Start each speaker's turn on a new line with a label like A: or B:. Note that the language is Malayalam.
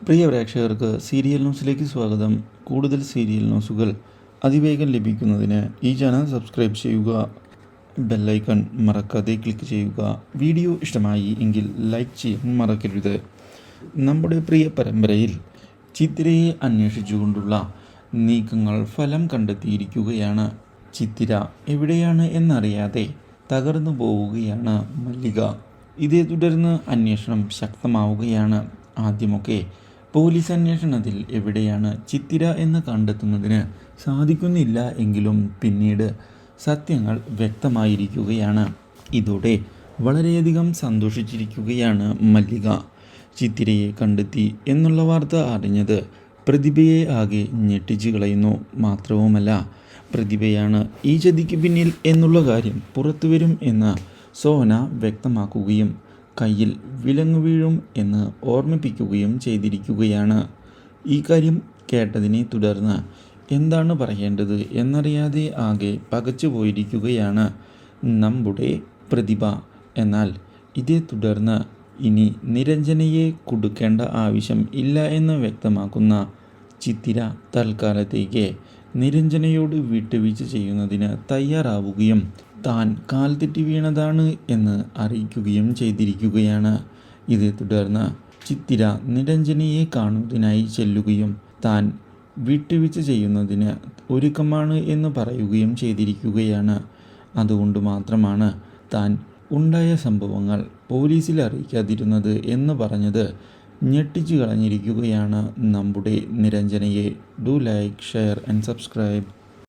A: പ്രിയ പ്രേക്ഷകർക്ക് സീരിയൽ ന്യൂസിലേക്ക് സ്വാഗതം. കൂടുതൽ സീരിയൽ ന്യൂസുകൾ അതിവേഗം ലഭിക്കുന്നതിന് ഈ ചാനൽ സബ്സ്ക്രൈബ് ചെയ്യുക. ബെല്ലൈക്കൺ മറക്കാതെ ക്ലിക്ക് ചെയ്യുക. വീഡിയോ ഇഷ്ടമായി എങ്കിൽ ലൈക്ക് ചെയ്യാൻ മറക്കരുത്. നമ്മുടെ പ്രിയ പരമ്പരയിൽ ചിത്തിരയെ അന്വേഷിച്ചുകൊണ്ടുള്ള നീക്കങ്ങൾ ഫലം കണ്ടെത്തിയിരിക്കുകയാണ്. ചിത്തിര എവിടെയാണ് എന്നറിയാതെ തകർന്നു പോവുകയാണ് മല്ലിക. ഇതേ തുടർന്ന് അന്വേഷണം ശക്തമാവുകയാണ്. ആദ്യമൊക്കെ പോലീസ് അന്വേഷണത്തിൽ എവിടെയാണ് ചിത്തിര എന്ന് കണ്ടെത്തുന്നതിന് സാധിക്കുന്നില്ല എങ്കിലും പിന്നീട് സത്യങ്ങൾ വ്യക്തമായിരിക്കുകയാണ്. ഇതോടെ വളരെയധികം സന്തോഷിച്ചിരിക്കുകയാണ് മല്ലിക. ചിത്തിരയെ കണ്ടെത്തി എന്നുള്ള വാർത്ത അറിഞ്ഞത് പ്രതിഭയെ ആകെ ഞെട്ടിച്ചു കളയുന്നു. മാത്രവുമല്ല, പ്രതിഭയാണ് ഈ ചതിക്ക് പിന്നിൽ എന്നുള്ള കാര്യം പുറത്തുവരും എന്ന് സോന വ്യക്തമാക്കുകയും കയ്യിൽ വിലങ്ങ് വീഴും എന്ന് ഓർമ്മിപ്പിക്കുകയും ചെയ്തിരിക്കുകയാണ്. ഈ കാര്യം കേട്ടതിനെ തുടർന്ന് എന്താണ് പറയേണ്ടത് എന്നറിയാതെ ആകെ പകച്ചു പോയിരിക്കുകയാണ് നമ്മുടെ പ്രതിഭ. എന്നാൽ ഇതേ തുടർന്ന് ഇനി നിരഞ്ജനയെ കുടുക്കേണ്ട ആവശ്യം ഇല്ല എന്ന് വ്യക്തമാക്കുന്ന ചിത്തിര തൽക്കാലത്തേക്ക് നിരഞ്ജനയോട് വിട്ടുവീഴ്ച ചെയ്യുന്നതിന് തയ്യാറാവുകയും താൻ കാൽ തെറ്റി വീണതാണ് എന്ന് അറിയിക്കുകയും ചെയ്തിരിക്കുകയാണ്. ഇതേ തുടർന്ന് ചിത്തിര നിരഞ്ജനയെ കാണുന്നതിനായി ചെല്ലുകയും താൻ വിട്ടുവീഴ്ച ചെയ്യുന്നതിന് ഒരുക്കമാണ് എന്ന് പറയുകയും ചെയ്തിരിക്കുകയാണ്. അതുകൊണ്ട് മാത്രമാണ് താൻ ഉണ്ടായ സംഭവങ്ങൾ പോലീസിൽ അറിയിക്കാതിരുന്നത് എന്ന് പറഞ്ഞത് ഞെട്ടിച്ചു കളഞ്ഞിരിക്കുകയാണ് നമ്മുടെ നിരഞ്ജനയെ. Do like, share and subscribe.